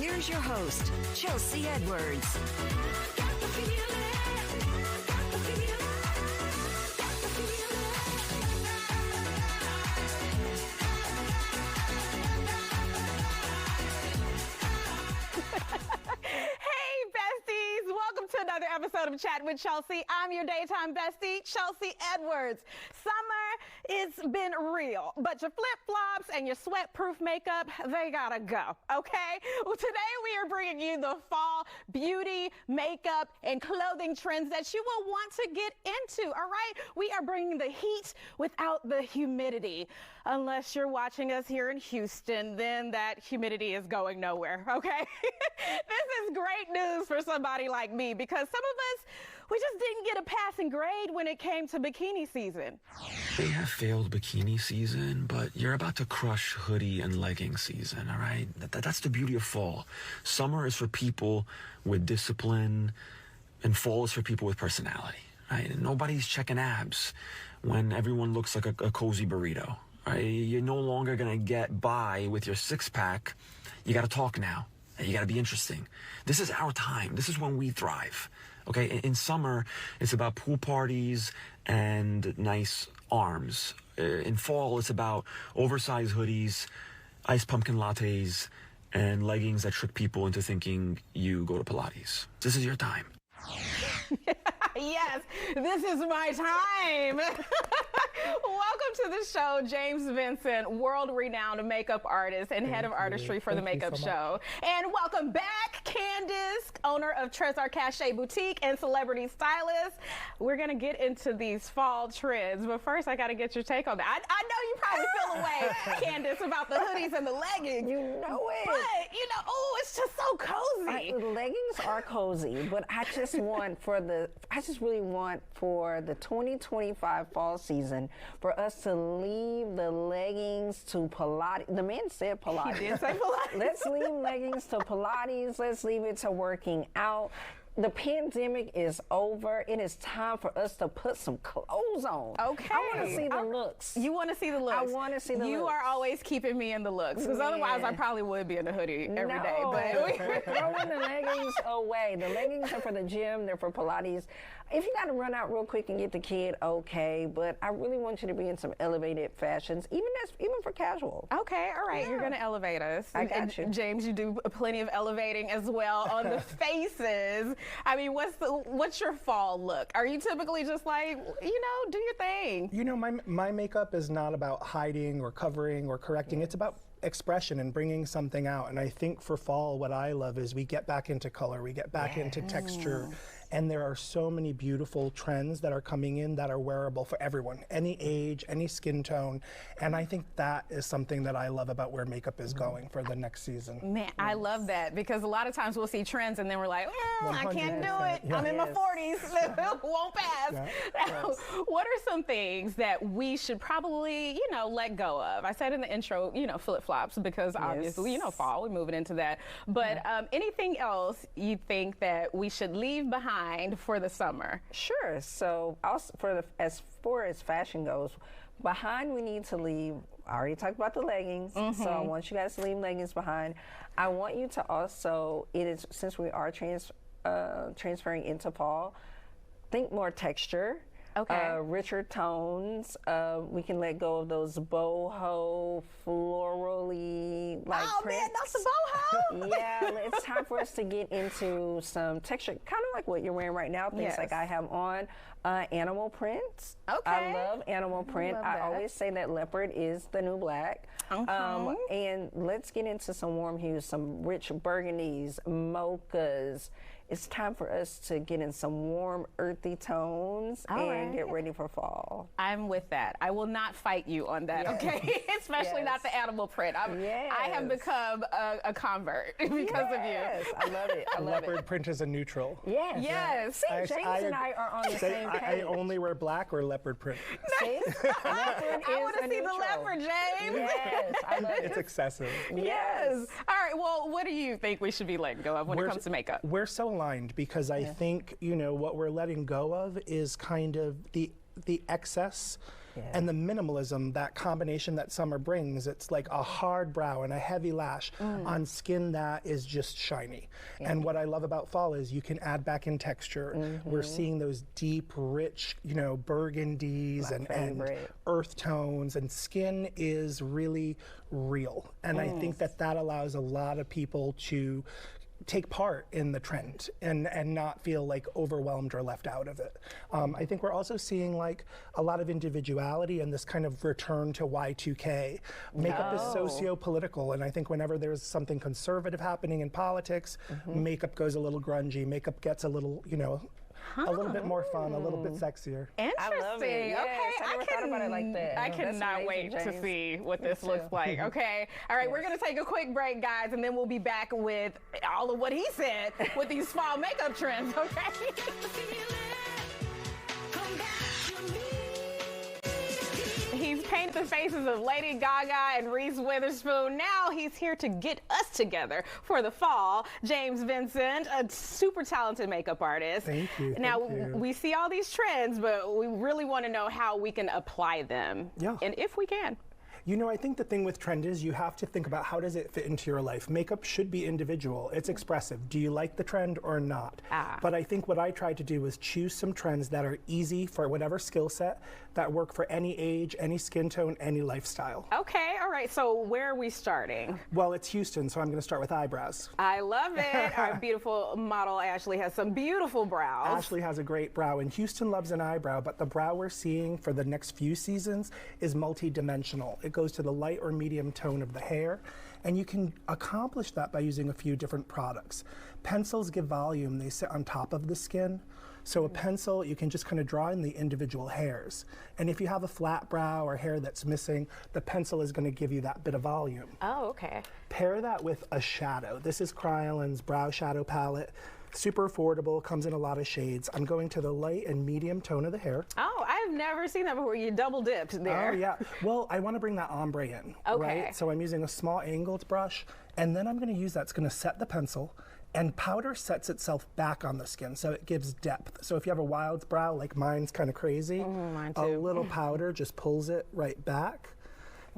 here's your host, Chelsea Edwards. Another episode of Chat with Chelsea. I'm your daytime bestie, Chelsea Edwards. Summer has been real, but your flip-flops and your sweat-proof makeup, they gotta go, okay? Well, today we are bringing you the fall beauty, makeup, and clothing trends that you will want to get into, all right? We are bringing the heat without the humidity. Unless you're watching us here in Houston, then that humidity is going nowhere, okay? This is great news for somebody like me because some of us, we just didn't get a passing grade when it came to bikini season. They have failed bikini season, but you're about to crush hoodie and legging season, all right? That's the beauty of fall. Summer is for people with discipline, and fall is for people with personality, right? And nobody's checking abs when everyone looks like a cozy burrito, right? You're no longer gonna get by with your six-pack. You gotta talk now. You gotta be interesting. This is our time. This is when we thrive. Okay, in summer, it's about pool parties and nice arms. In fall, it's about oversized hoodies, iced pumpkin lattes, and leggings that trick people into thinking you go to Pilates. This is your time. Yes, this is my time. Welcome to the show, James Vincent, world-renowned makeup artist and head of artistry for the makeup show. And welcome back, Candace, owner of Trezor Cachet Boutique and celebrity stylist. We're going to get into these fall trends, but first I got to get your take on that. I know you probably feel away, Candace, about the hoodies and the leggings. You know it. But, you know, oh, it's just so cozy. Leggings are cozy, but I just really want for the 2025 fall season for us to leave the leggings to Pilates. The man said Pilates. He did say Pilates. Let's leave leggings to Pilates. Let's leave it to working out. The pandemic is over. It is time for us to put some clothes on. Okay. I want to see the looks. You want to see the looks? I want to see the looks. You are always keeping me in the looks, because otherwise I probably would be in a hoodie every day. But we're throwing the leggings away. The leggings are for the gym. They're for Pilates. If you got to run out real quick and get the kid, okay. But I really want you to be in some elevated fashions, even for casual. Okay, all right. Yeah. You're going to elevate us. I got you. James, you do plenty of elevating as well on the faces. I mean, what's your fall look? Are you typically just like, do your thing? You know, my makeup is not about hiding or covering or correcting. It's about expression and bringing something out. And I think for fall, what I love is we get back into color, we get back into texture. And there are so many beautiful trends that are coming in that are wearable for everyone, any age, any skin tone. And I think that is something that I love about where makeup is going for the next season. Man, I love that, because a lot of times we'll see trends and then we're like, I can't do it. Yeah. I'm in my 40s. Won't pass. Yeah. What are some things that we should probably, let go of? I said in the intro, flip-flops, because obviously, fall, we're moving into that. But anything else you think that we should leave behind for the summer? Sure. So as far as fashion goes, behind we need to leave, I already talked about the leggings, so I want you guys to leave leggings behind. I want you to also, since we are transferring into fall, think more texture. Okay. Richer tones. We can let go of those boho, florally prints. Man, that's a boho. Yeah, it's time for us to get into some texture, kind of like what you're wearing right now. Things like I have on. Animal prints. Okay. I love animal print. I always say that leopard is the new black. And let's get into some warm hues, some rich burgundies, mochas. It's time for us to get in some warm, earthy tones and get ready for fall. I'm with that. I will not fight you on that, okay? Especially not the animal print. I have become a convert because of you. Yes, I love it. I love Leopard print is a neutral. Yes. Yes. See, James and I are on the same page. I only wear black or leopard print. See? I want to see the leopard, James. Yes, I love it. It's excessive. Yes. All right, well, what do you think we should be letting go of when it comes to makeup? We're so aligned because I think, what we're letting go of is kind of the excess And the minimalism, that combination that summer brings, it's like a hard brow and a heavy lash on skin that is just shiny. And what I love about fall is you can add back in texture. We're seeing those deep, rich, you know, burgundies and earth tones, and skin is really real. And I think that that allows a lot of people to take part in the trend and not feel like overwhelmed or left out of it. I think we're also seeing like a lot of individuality and this kind of return to Y2K. Makeup is socio-political, and I think whenever there's something conservative happening in politics, makeup goes a little grungy, makeup gets a little, you know, a little bit more fun, a little bit sexier. Interesting. I love it. Yes, Okay, I never thought about it like that. I That's cannot amazing, wait to James. see what this looks like. Okay. All right, we're going to take a quick break, guys, and then we'll be back with all of what he said with these fall makeup trends, okay? He's painted the faces of Lady Gaga and Reese Witherspoon. Now he's here to get us together for the fall. James Vincent, a super talented makeup artist. Thank you. Now, thank you. we see all these trends, but we really want to know how we can apply them. Yeah. And if we can. You know, I think the thing with trend is you have to think about how does it fit into your life. Makeup should be individual. It's expressive. Do you like the trend or not? But I think what I tried to do was choose some trends that are easy for whatever skill set, that work for any age, any skin tone, any lifestyle. Okay, all right. So where are we starting? Well, it's Houston, so I'm going to start with eyebrows. I love it. Our beautiful model Ashley has some beautiful brows. Ashley has a great brow, and Houston loves an eyebrow, but the brow we're seeing for the next few seasons is multi-dimensional. It goes to the light or medium tone of the hair, and you can accomplish that by using a few different products. Pencils give volume. They sit on top of the skin. So a pencil, you can just kind of draw in the individual hairs. And if you have a flat brow or hair that's missing, the pencil is going to give you that bit of volume. Oh, okay. Pair that with a shadow. This is Kryolan's Brow Shadow Palette. Super affordable, comes in a lot of shades. I'm going to the light and medium tone of the hair. Oh, I've never seen that before. You double dipped there. Oh, yeah. Well, I want to bring that ombre in, Okay. right? So I'm using a small angled brush, and then I'm going to use that's going to set the pencil, and powder sets itself back on the skin, so it gives depth. So if you have a wild brow, like mine's kind of crazy, mine a too. little powder just pulls it right back.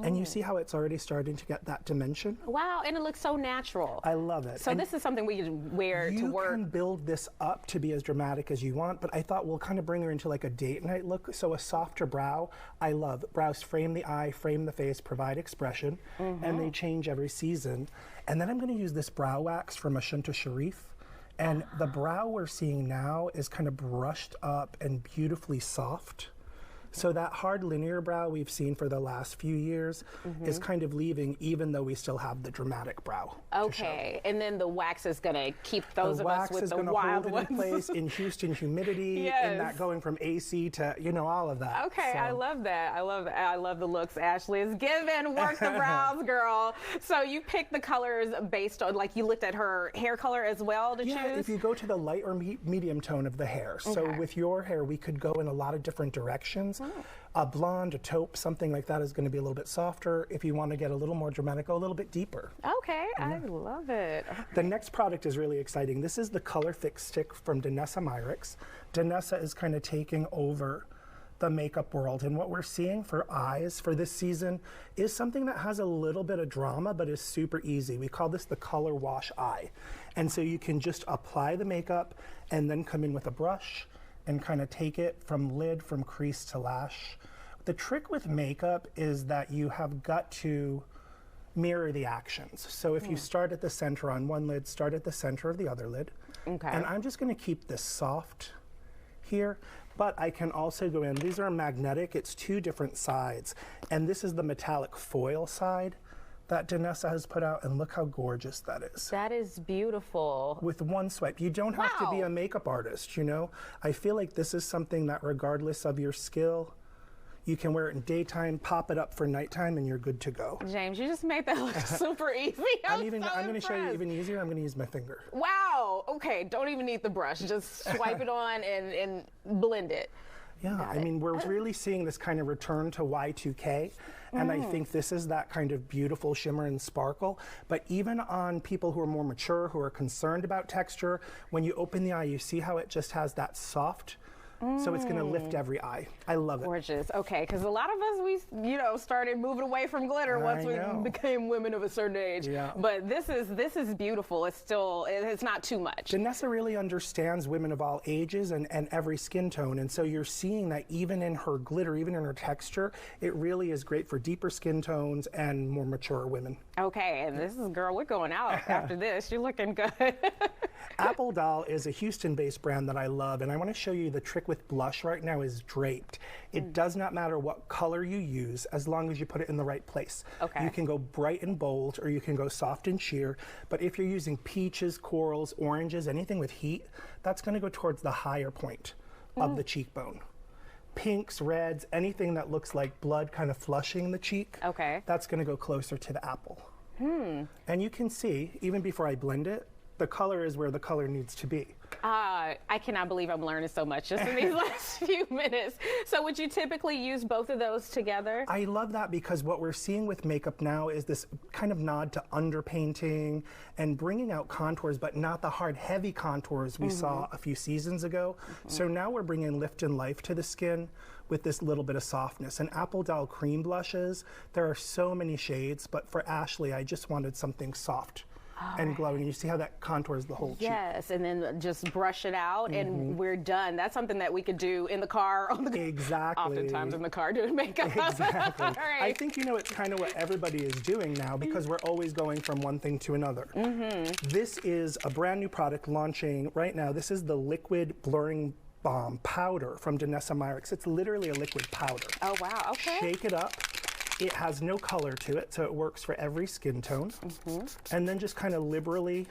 And you see how it's already starting to get that dimension? Wow, and it looks so natural. I love it. So And this is something we can wear to work. You can build this up to be as dramatic as you want, but I thought we'll kind of bring her into like a date night look. So a softer brow, I love. Brows frame the eye, frame the face, provide expression, and they change every season. And then I'm going to use this brow wax from Ashunta Sharif. And the brow we're seeing now is kind of brushed up and beautifully soft. So that hard linear brow we've seen for the last few years is kind of leaving, even though we still have the dramatic brow. Okay, and then the wax is going to keep those The of us wax with is the going to wild hold ones. it in place in Houston humidity, and that Yes. going from AC to, you know, all of that. Okay, So- I love that. I love that. I love the looks Ashley is given. Work the brows, girl. So you picked the colors based on, like, you looked at her hair color as well to Yeah, choose? if you go to the light or medium tone of the hair. So Okay. with your hair, we could go in a lot of different directions. A blonde, a taupe, something like that is going to be a little bit softer. If you want to get a little more dramatic, go a little bit deeper. Okay, I love it. The next product is really exciting. This is the Color Fix Stick from Danessa Myricks. Danessa is kind of taking over the makeup world, and what we're seeing for eyes for this season is something that has a little bit of drama but is super easy. We call this the color wash eye. And so you can just apply the makeup and then come in with a brush and kind of take it from lid, from crease to lash. The trick with makeup is that you have got to mirror the actions. So if you start at the center on one lid, start at the center of the other lid. Okay. And I'm just going to keep this soft here, but I can also go in. These are magnetic. It's two different sides. And this is the metallic foil side that Danessa has put out, and look how gorgeous that is. That is beautiful. With one swipe. You don't have to be Wow. a makeup artist, you know? I feel like this is something that regardless of your skill, you can wear it in daytime, pop it up for nighttime, and you're good to go. James, you just made that look super easy. I'm I'm going to show you impressed. even easier. I'm going to use my finger. Wow. Okay, don't even need the brush. Just swipe it on and blend it. Yeah, I mean, we're really seeing this kind of return to Y2K, and I think this is that kind of beautiful shimmer and sparkle. But even on people who are more mature, who are concerned about texture, when you open the eye, you see how it just has that soft So it's going to lift every eye. I love it. Gorgeous. Okay, because a lot of us, we started moving away from glitter once we became women of a certain age. Yeah. But this is beautiful. It's not too much. Danessa really understands women of all ages and every skin tone, and so you're seeing that even in her glitter, even in her texture, it really is great for deeper skin tones and more mature women. Okay, and this is, girl, we're going out after this. You're looking good. Apple Doll is a Houston-based brand that I love, and I want to show you the trick with blush right now is draped. It does not matter what color you use as long as you put it in the right place. Okay. You can go bright and bold, or you can go soft and sheer, but if you're using peaches, corals, oranges, anything with heat, that's going to go towards the higher point of the cheekbone. Pinks, reds, anything that looks like blood kind of flushing the cheek, that's going to go closer to the apple. And you can see, even before I blend it, the color is where the color needs to be. I cannot believe I'm learning so much just in these last few minutes. So would you typically use both of those together? I love that because what we're seeing with makeup now is this kind of nod to underpainting and bringing out contours, but not the hard, heavy contours we saw a few seasons ago. So now we're bringing lift and life to the skin with this little bit of softness. And Apple Doll cream blushes, there are so many shades, but for Ashley, I just wanted something soft and glowing. You see how that contours the whole cheek? Yes, and then just brush it out and we're done. That's something that we could do in the car. Exactly. Oftentimes in the car doing makeup. Exactly. All right. I think, it's kind of what everybody is doing now because we're always going from one thing to another. This is a brand new product launching right now. This is the liquid blurring balm powder from Danessa Myricks. It's literally a liquid powder. Oh, wow. Okay. Shake it up. It has no color to it, so it works for every skin tone. And then just kind of liberally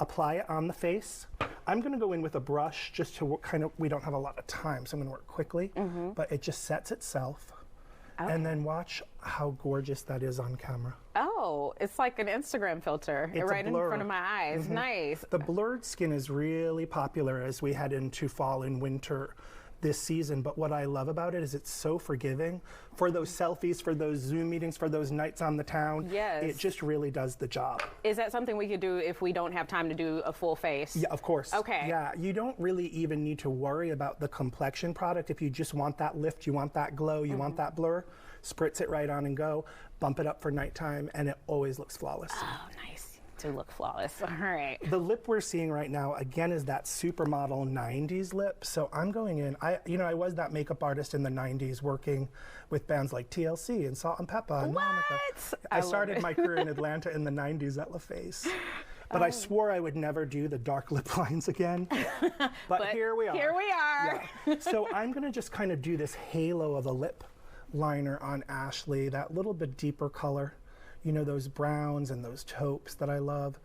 apply it on the face. I'm going to go in with a brush just to we don't have a lot of time, so I'm going to work quickly. But it just sets itself. And then watch how gorgeous that is on camera. Oh, it's like an Instagram filter right in front of my eyes. Nice. The blurred skin is really popular as we head into fall and winter this season, but what I love about it is it's so forgiving for those selfies, for those Zoom meetings, for those nights on the town. Yes. It just really does the job. Is that something we could do if we don't have time to do a full face? Yeah, of course. Okay. Yeah, you don't really even need to worry about the complexion product. If you just want that lift, you want that glow, you want that blur, spritz it right on and go, bump it up for nighttime, and it always looks flawless. Oh, nice. To look flawless. All right. The lip we're seeing right now, again, is that supermodel 90s lip. So I'm going in, I was that makeup artist in the 90s working with bands like TLC and Salt and Pepper and Monica. I started my career in Atlanta in the 90s at LaFace. But I swore I would never do the dark lip lines again. But here we are. Here we are. Yeah. So I'm going to just kind of do this halo of a lip liner on Ashley, that little bit deeper color. Those browns and those taupes that I love,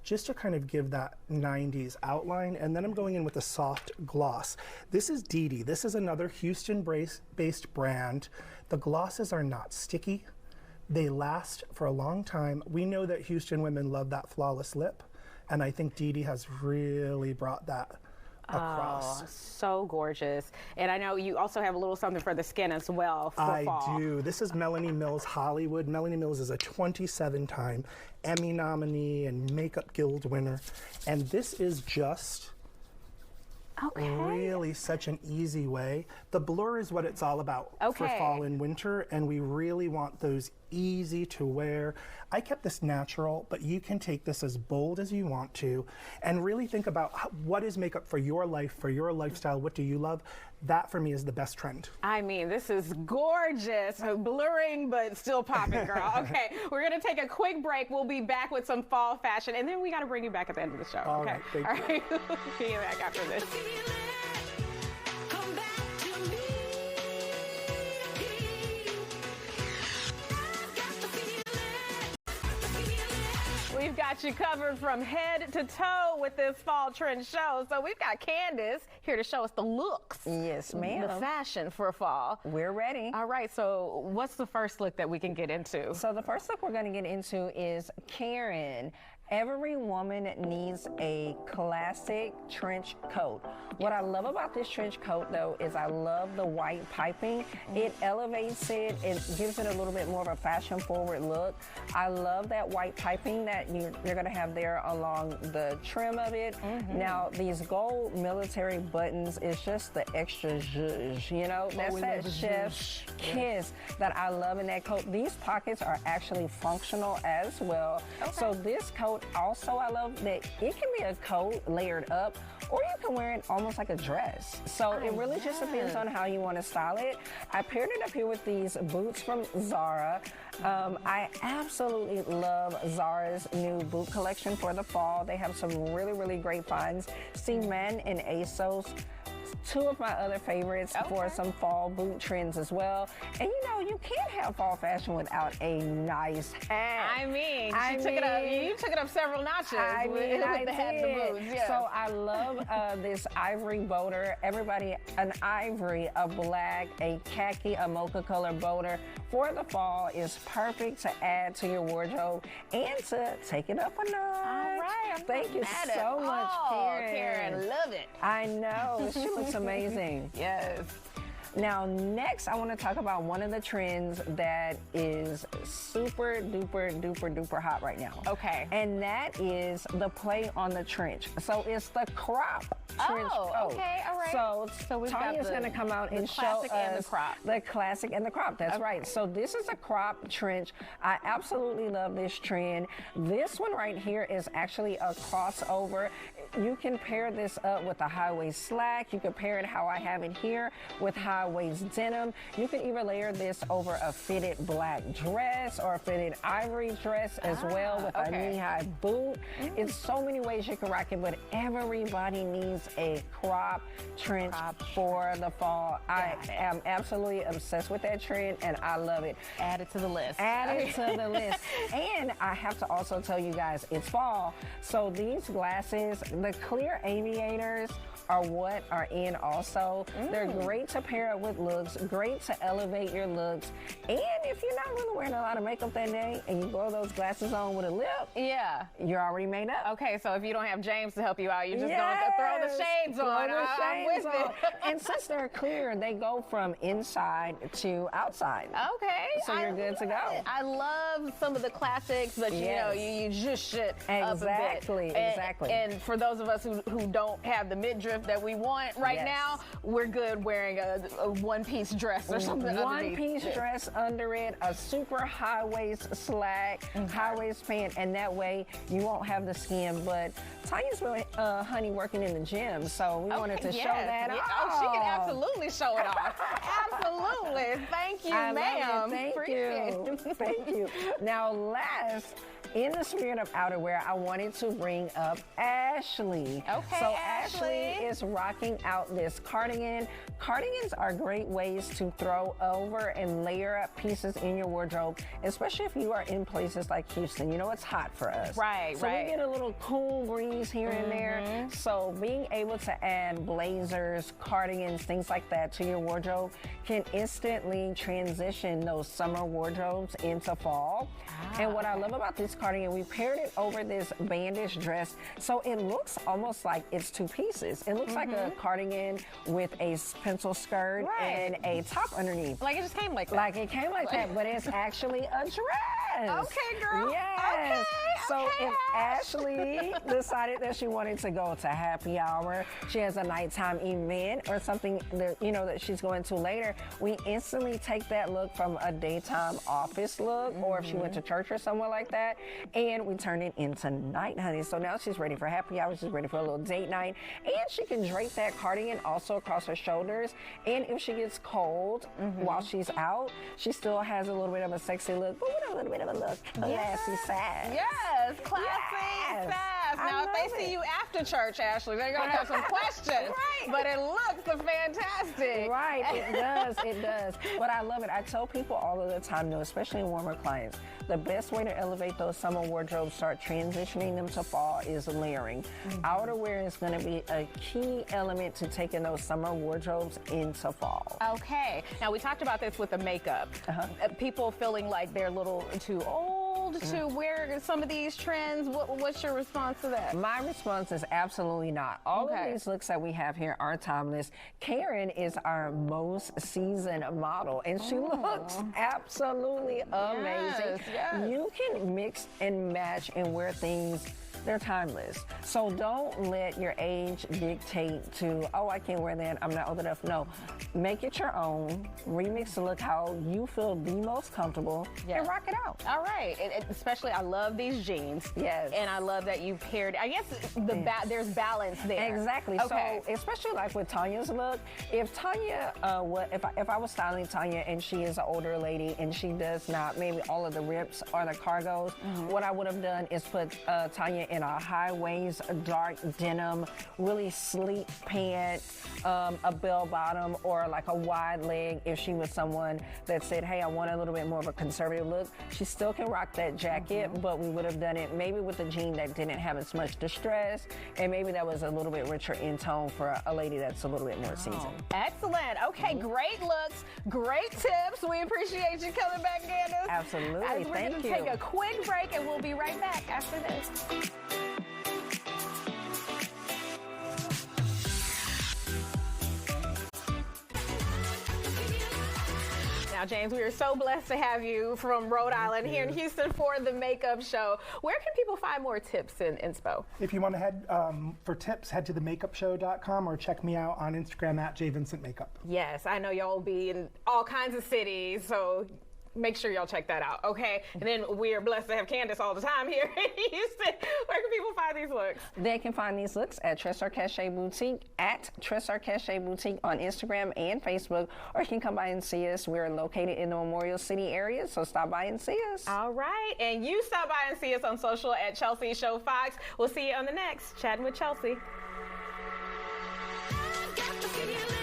just to kind of give that 90s outline. And then I'm going in with a soft gloss. This is Dee. This is another Houston-based brand. The glosses are not sticky. They last for a long time. We know that Houston women love that flawless lip, and I think Dee has really brought that across. Oh, so gorgeous. And I know you also have a little something for the skin as well for fall. I do. This is Melanie Mills Hollywood. Melanie Mills is a 27-time Emmy nominee and Makeup Guild winner. And this is just really such an easy way. The blur is what it's all about for fall and winter, and we really want those easy to wear. I kept this natural, but you can take this as bold as you want to and really think about what is makeup for your life, for your lifestyle. What do you love? That for me is the best trend. I mean, this is gorgeous. Blurring, but still popping, girl. Okay, we're going to take a quick break. We'll be back with some fall fashion, and then we got to bring you back at the end of the show. All okay? right, thank All right, see you back after this. We've got you covered from head to toe with this fall trend show. So we've got Candace here to show us the looks. Yes, ma'am. The fashion for fall. We're ready. All right, so what's the first look that we can get into? So the first look we're going to get into is Karen. Every woman needs a classic trench coat. What I love about this trench coat, though, is I love the white piping. It elevates it. It gives it a little bit more of a fashion-forward look. I love that white piping that you're going to have there along the trim of it. Now, these gold military buttons is just the extra zhuzh, you know? That's that chef's kiss that I love in that coat. These pockets are actually functional as well. So this coat also, I love that it can be a coat layered up, or you can wear it almost like a dress. So it really just depends on how you want to style it. I paired it up here with these boots from Zara. I absolutely love Zara's new boot collection for the fall. They have some really, really great finds. Seaman and ASOS, two of my other favorites for some fall boot trends as well. And you know, you can't have fall fashion without a nice hat. I mean, you took it up several notches with the hat and the boots. Yeah. So I love this ivory boater. Everybody, an ivory, a black, a khaki, a mocha color boater for the fall is perfect to add to your wardrobe and to take it up a notch. All right. Thank you so much, Karen. Karen, love it. I know. She looks amazing. Yes. Now, next, I want to talk about one of the trends that is super duper duper duper hot right now. Okay. And that is the play on the trench. So it's the crop trench coat. Okay, all right. So we've got Tanya's going to come out and show classic us and the crop. the classic and the crop. That's right. So this is a crop trench. I absolutely love this trend. This one right here is actually a crossover. You can pair this up with a high-waist slack. You can pair it how I have it here with high-waist denim. You can even layer this over a fitted black dress or a fitted ivory dress as well with a knee-high boot. It's so many ways you can rock it, but everybody needs a crop trench for the fall. I am absolutely obsessed with that trend, and I love it. Add it to the list. Add it to the list. And I have to also tell you guys, it's fall, so these glasses, the clear aviators, are what are in also. They're great to pair up with looks, great to elevate your looks. And if you're not really wearing a lot of makeup that day and you blow those glasses on with a lip, you're already made up. Okay, so if you don't have James to help you out, you're just going to throw the shades on. I'm with it. And since they're clear, they go from inside to outside. Okay. So you're good to go. I love some of the classics, but you know, you just shit up a bit. Exactly. And for those of us who don't have the midriff that we want right now, we're good wearing a one-piece dress or something underneath. One-piece dress under it, a super high-waist slack, high-waist pant, and that way you won't have the skin. But Tanya's been, honey, working in the gym, so we wanted to show that off. Oh, she can absolutely show it off. Absolutely. Thank you, ma'am. Thank you. Thank you. Now, last, in the spirit of outerwear, I wanted to bring up Ashley. Okay, so Ashley is rocking out this cardigan. Cardigans are great ways to throw over and layer up pieces in your wardrobe, especially if you are in places like Houston. You know, it's hot for us. So we get a little cool breeze here and there. So being able to add blazers, cardigans, things like that to your wardrobe can instantly transition those summer wardrobes into fall. And what I love about this cardigan, we paired it over this bandish dress, so it looks almost like it's two pieces. It looks like a cardigan with a pencil skirt and a top underneath. Like it just came like that. Like it came like that, but it's actually a dress. Okay, girl. Yes. So if Ashley. Ashley decided that she wanted to go to happy hour, she has a nighttime event or something that, you know, that she's going to later, we instantly take that look from a daytime office look, or if she went to church or somewhere like that, and we turn it into night, honey. So now she's ready for happy hour, she's ready for a little date night, and she can drape that cardigan also across her shoulders, and if she gets cold while she's out, she still has a little bit of a sexy look, but with a little bit of a look classy sass. Yes, classy, sass. Now, if they see you after church, Ashley, they're going to have some questions. But it looks fantastic. Right, it does, it does. But I love it. I tell people all of the time, though, especially warmer clients, the best way to elevate those summer wardrobes, start transitioning them to fall, is layering. Outerwear is going to be a key element to taking those summer wardrobes into fall. Okay. Now, we talked about this with the makeup. People feeling like they're a little too old old to wear some of these trends? What's your response to that? My response is absolutely not. All of these looks that we have here are timeless. Karen is our most seasoned model, and she looks absolutely amazing. Yes. You can mix and match and wear things. They're timeless. So don't let your age dictate to, oh, I can't wear that, I'm not old enough. No, make it your own. Remix the look how you feel the most comfortable and rock it out. All right. Especially, I love these jeans. Yes. And I love that you paired, I guess there's balance there. Exactly. Okay. So especially like with Tanya's look, if Tanya, if I was styling Tanya and she is an older lady and she does not, maybe all of the rips or the cargos, what I would have done is put Tanya in a high waist, dark denim, really sleek pant, a bell bottom, or like a wide leg. If she was someone that said, hey, I want a little bit more of a conservative look, she still can rock that jacket, but we would have done it maybe with a jean that didn't have as much distress, and maybe that was a little bit richer in tone for a lady that's a little bit more seasoned. Excellent. Okay, great looks, great tips. We appreciate you coming back, Candace. Absolutely. As we're Thank you. Take a quick break, and we'll be right back after this. Now, James, we are so blessed to have you from Rhode Island here in Houston for the makeup show. Where can people find more tips in inspo? If you want to head for tips, head to themakeupshow.com or check me out on Instagram at jvincentmakeup. Yes, I know y'all will be in all kinds of cities, so make sure y'all check that out, okay? And then we are blessed to have Candace all the time here in Houston. Where can people find these looks? They can find these looks at Tressor Cachet Boutique, at Tressor Cachet Boutique on Instagram and Facebook, or you can come by and see us. We're located in the Memorial City area, so stop by and see us. All right, and you stop by and see us on social at Chelsea Show Fox. We'll see you on the next Chatting with Chelsea. Got to feel